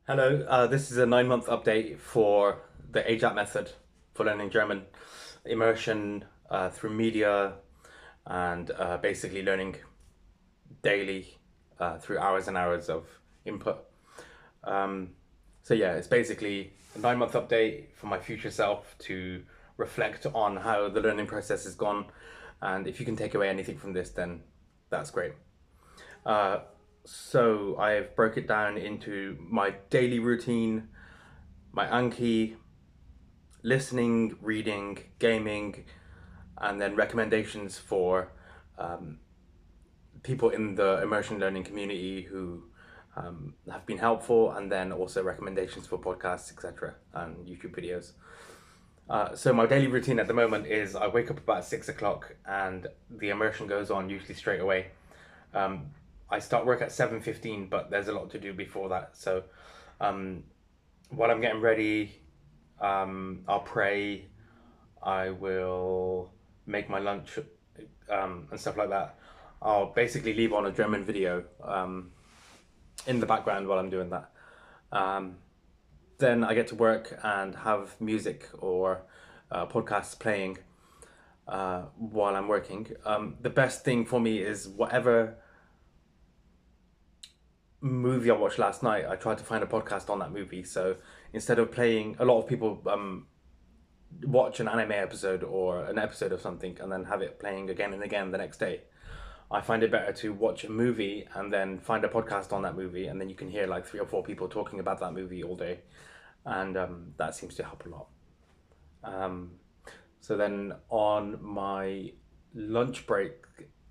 Hello, this is a 9 month update for the AJATT method for learning German immersion through media and basically learning daily through hours and hours of input. Um, so yeah, it's basically a 9 month update for my future self to reflect on how the learning process has gone, and if you can take away anything from this, then that's great. Uh, so I've broke it down into my daily routine, my Anki, listening, reading, gaming, and then recommendations for um, people in the immersion learning community who have been helpful, and then also recommendations for podcasts, etc., and YouTube videos. So my daily routine at the moment is I wake up about 6 o'clock, and the immersion goes on usually straight away. Um, I start work at 7:15, but there's a lot to do before that. So um, while I'm getting ready, I'll pray. I will make my lunch and stuff like that. I'll basically leave on a German video in the background while I'm doing that. Um, then I get to work and have music or podcasts playing while I'm working. The best thing for me is whatever movie I watched last night, I tried to find a podcast on that movie. So instead of playing, a lot of people watch an anime episode or an episode of something and then have it playing again and again the next day. I find it better to watch a movie and then find a podcast on that movie, and then you can hear like three or four people talking about that movie all day, and that seems to help a lot. Um, so then on my lunch break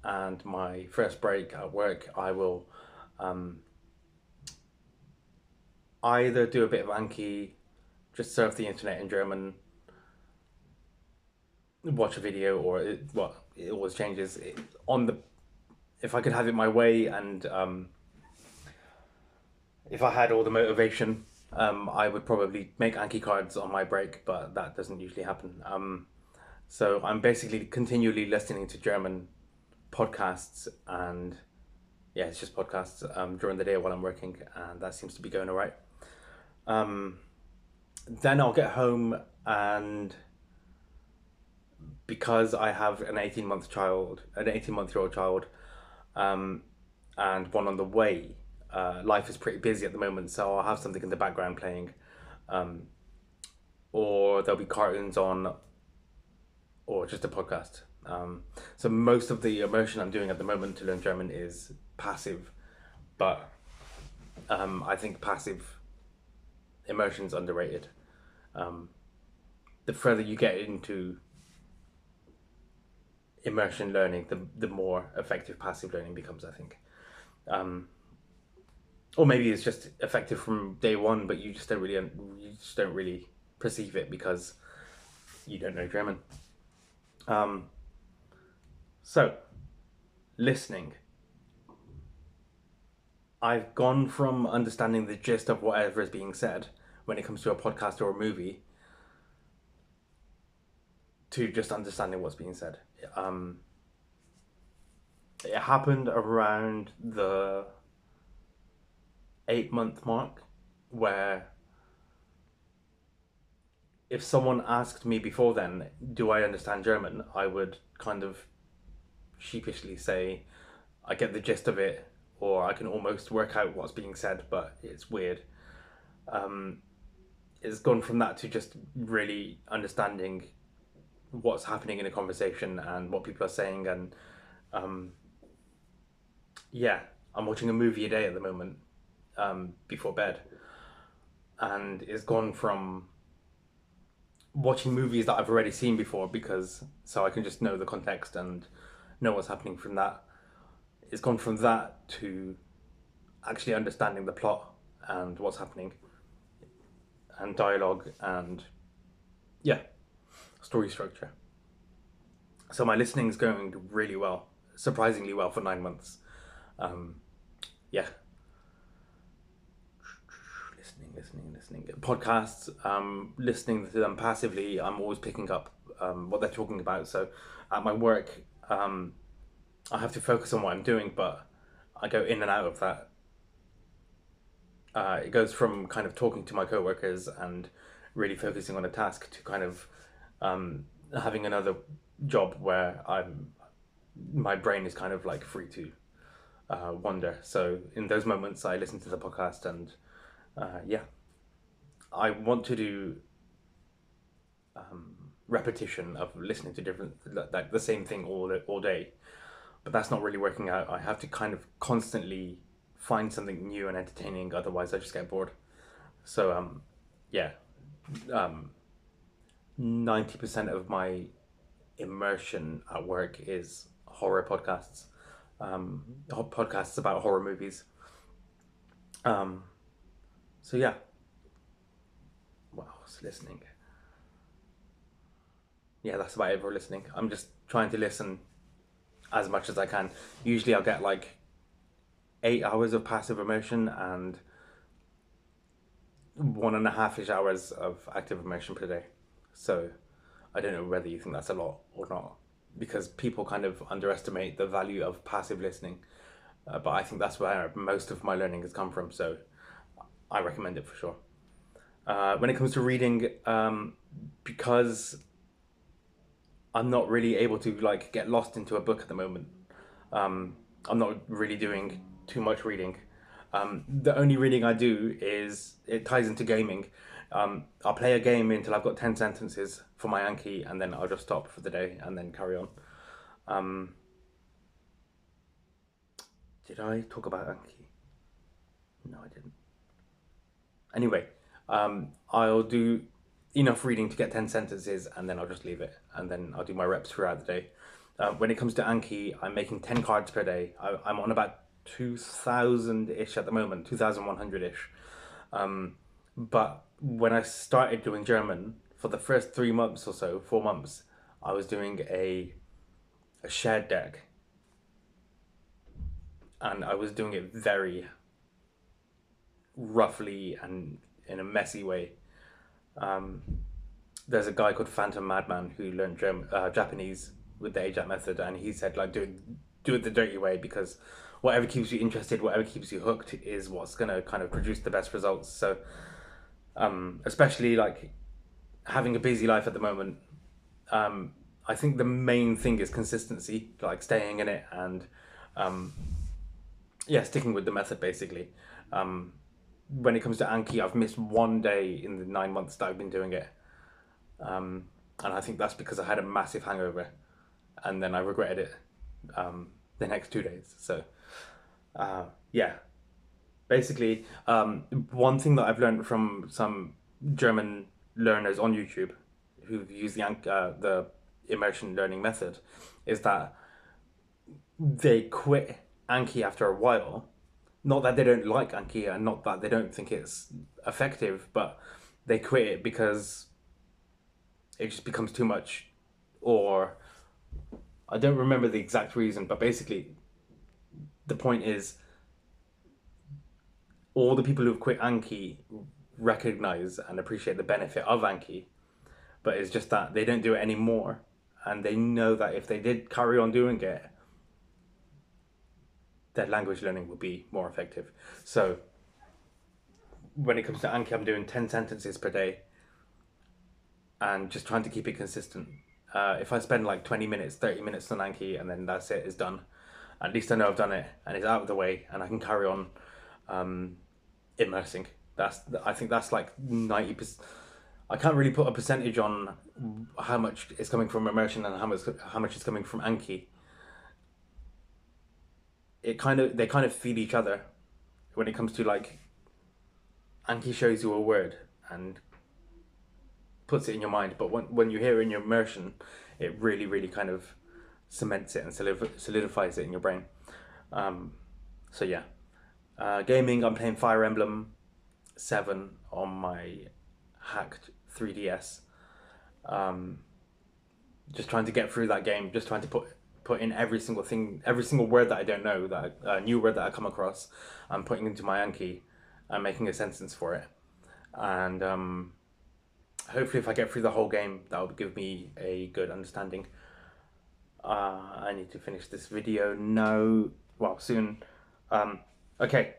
and my first break at work, I will either do a bit of Anki, just surf the internet in German, watch a video, or it always changes. On the If I could have it my way, and if I had all the motivation, I would probably make Anki cards on my break, but that doesn't usually happen. So I'm basically continually listening to German podcasts, and yeah, it's just podcasts during the day while I'm working, and that seems to be going all right. Um, then I'll get home, and because I have an 18-month-year-old child, um, and one on the way, life is pretty busy at the moment, so I'll have something in the background playing, or there'll be cartoons on, or just a podcast. So most of the immersion I'm doing at the moment to learn German is passive, but I think passive immersion's underrated. The further you get into immersion learning, the more effective passive learning becomes, I think. Or maybe it's just effective from day one, but you just don't really perceive it because you don't know German. Um, so listening, I've gone from understanding the gist of whatever is being said when it comes to a podcast or a movie to just understanding what's being said. Um, it happened around the 8 month mark, where if someone asked me before then, do I understand German, I would kind of sheepishly say, I get the gist of it, or I can almost work out what's being said, but it's weird. Um, it's gone from that to just really understanding what's happening in a conversation and what people are saying. And yeah, I'm watching a movie a day at the moment before bed, and it's gone from watching movies that I've already seen before, because so I can just know the context and know what's happening from that. It's gone from that to actually understanding the plot and what's happening, and dialogue, and yeah, story structure. So my listening's going really well, surprisingly well for 9 months. Yeah, listening. Podcasts, listening to them passively, I'm always picking up what they're talking about. So at my work, I have to focus on what I'm doing, but I go in and out of that it goes from kind of talking to my coworkers and really focusing on a task to kind of having another job where my brain is kind of like free to wander. So in those moments, I listen to the podcast, and yeah, I want to do repetition of listening to different, like the same thing all day, but that's not really working out. I have to kind of constantly find something new and entertaining, otherwise I just get bored. So yeah, 90% of my immersion at work is horror podcasts, podcasts about horror movies. So yeah, what else? Listening. Yeah, that's about it for listening. I'm just trying to listen as much as I can. Usually I'll get like 8 hours of passive immersion and 1.5-ish hours of active immersion per day. So I don't know whether you think that's a lot or not, because people kind of underestimate the value of passive listening. But I think that's where most of my learning has come from. So I recommend it for sure. When it comes to reading, because I'm not really able to like get lost into a book at the moment. I'm not really doing too much reading. The only reading I do is, it ties into gaming. I'll play a game until I've got 10 sentences for my Anki, and then I'll just stop for the day and then carry on. Did I talk about Anki? No, I didn't. Anyway, I'll do enough reading to get 10 sentences, and then I'll just leave it, and then I'll do my reps throughout the day. When it comes to Anki, I'm making 10 cards per day. I'm on about 2,000-ish at the moment, 2,100-ish. But when I started doing German, for the first 3 months or so, 4 months, I was doing a shared deck. And I was doing it very roughly and in a messy way. There's a guy called Phantom Madman who learned Japanese with the AJATT method, and he said like do it the dirty way, because whatever keeps you interested, whatever keeps you hooked is what's gonna kind of produce the best results. So especially like having a busy life at the moment, I think the main thing is consistency, like staying in it, and yeah, sticking with the method basically. When it comes to Anki, I've missed 1 day in the 9 months that I've been doing it. And I think that's because I had a massive hangover, and then I regretted it the next 2 days. So yeah, basically, one thing that I've learned from some German learners on YouTube who've used the immersion learning method is that they quit Anki after a while. Not that they don't like Anki, and not that they don't think it's effective, but they quit it because it just becomes too much, or I don't remember the exact reason, but basically the point is all the people who've quit Anki recognize and appreciate the benefit of Anki, but it's just that they don't do it anymore, and they know that if they did carry on doing it, their language learning would be more effective. So when it comes to Anki, I'm doing 10 sentences per day and just trying to keep it consistent. If I spend like 20 minutes, 30 minutes on Anki, and then that's it, it's done, at least I know I've done it and it's out of the way, and I can carry on immersing. I think that's like 90%. I can't really put a percentage on how much is coming from immersion and how much is coming from Anki. They kind of feed each other. When it comes to like, Anki shows you a word and puts it in your mind, but when you hear it in your immersion, it really kind of cements it and solidifies it in your brain. So yeah, gaming, I'm playing Fire Emblem 7 on my hacked 3DS. Just trying to get through that game, just trying to put in every single word that I don't know, that a new word that I come across, I'm putting into my Anki and making a sentence for it. And hopefully if I get through the whole game, that will give me a good understanding. I need to finish this video now, well, soon. Okay,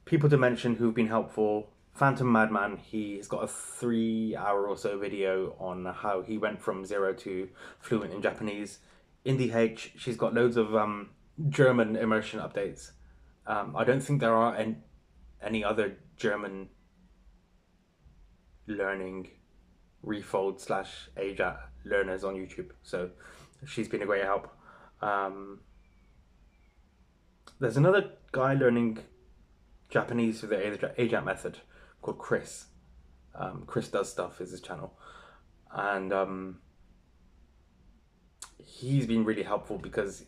people to mention who've been helpful. Phantom Madman, he's got a 3 hour or so video on how he went from zero to fluent in Japanese. Indie H, she's got loads of German immersion updates. I don't think there are any other German learning REFOLD / AJATT learners on YouTube, so she's been a great help. There's another guy learning Japanese through the AJATT method called Chris. Chris Does Stuff is his channel, and he's been really helpful because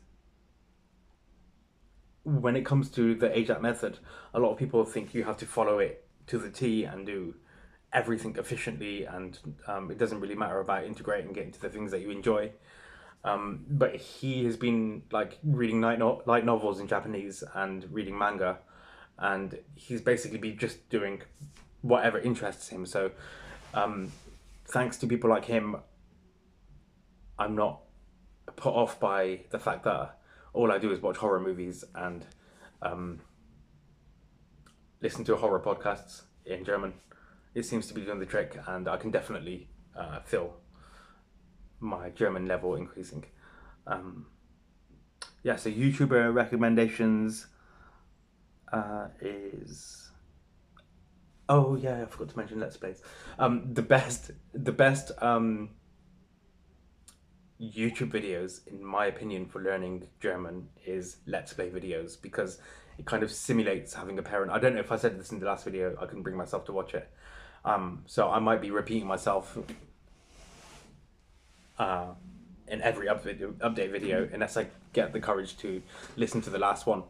when it comes to the AJATT method, a lot of people think you have to follow it to the T and do everything efficiently, and it doesn't really matter about integrating it into the things that you enjoy. But he has been like reading light novels in Japanese and reading manga, and he's basically been just doing whatever interests him. So thanks to people like him, I'm not put off by the fact that all I do is watch horror movies and listen to horror podcasts in German. It seems to be doing the trick, and I can definitely feel my German level increasing. Yeah, so YouTuber recommendations is... Oh yeah, I forgot to mention Let's Plays. The best YouTube videos, in my opinion, for learning German is Let's Play videos, because it kind of simulates having a parent. I don't know if I said this in the last video, I couldn't bring myself to watch it. So I might be repeating myself in every update video, unless I get the courage to listen to the last one.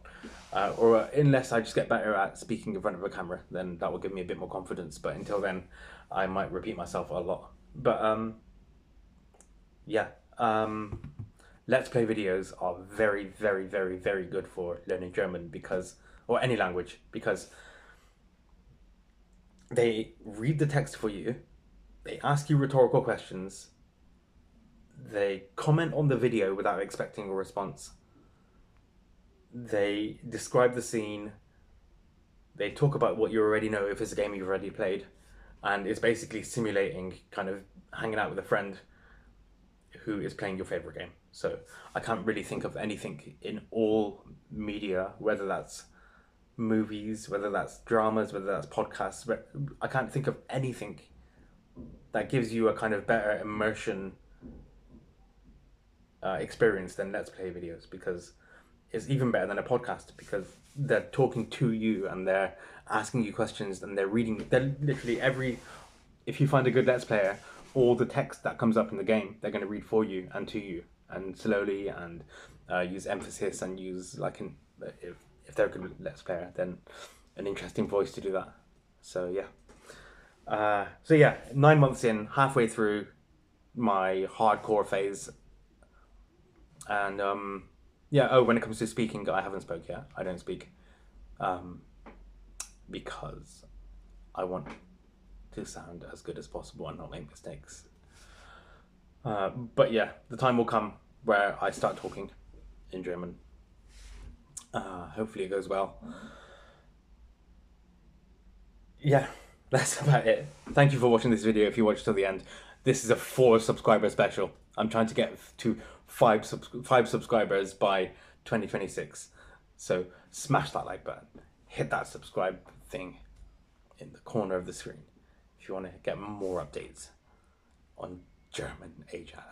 Or unless I just get better at speaking in front of a camera, then that will give me a bit more confidence. But until then, I might repeat myself a lot. But yeah, Let's Play videos are very, very, very, very good for learning German, because, or any language, because they read the text for you, they ask you rhetorical questions, they comment on the video without expecting a response, they describe the scene, they talk about what you already know if it's a game you've already played, and it's basically simulating kind of hanging out with a friend who is playing your favorite game. So I can't really think of anything in all media, whether that's movies, whether that's dramas, whether that's podcasts, but I can't think of anything that gives you a kind of better immersion experience than Let's Play videos, because it's even better than a podcast, because they're talking to you and they're asking you questions and they're literally if you find a good Let's Player, all the text that comes up in the game, they're going to read for you and to you, and slowly, and use emphasis, and use if they're a good Let's Player, then an interesting voice to do that. So yeah. 9 months in, halfway through my hardcore phase. And yeah, oh, when it comes to speaking, I haven't spoke yet. I don't speak because I want to sound as good as possible and not make mistakes. But yeah, the time will come where I start talking in German. Hopefully it goes well. Yeah, that's about it. Thank you for watching this video if you watched till the end. This is a 4 subscriber special. I'm trying to get to 5 subscribers by 2026. So smash that like button. Hit that subscribe thing in the corner of the screen if you want to get more updates on German AJATT.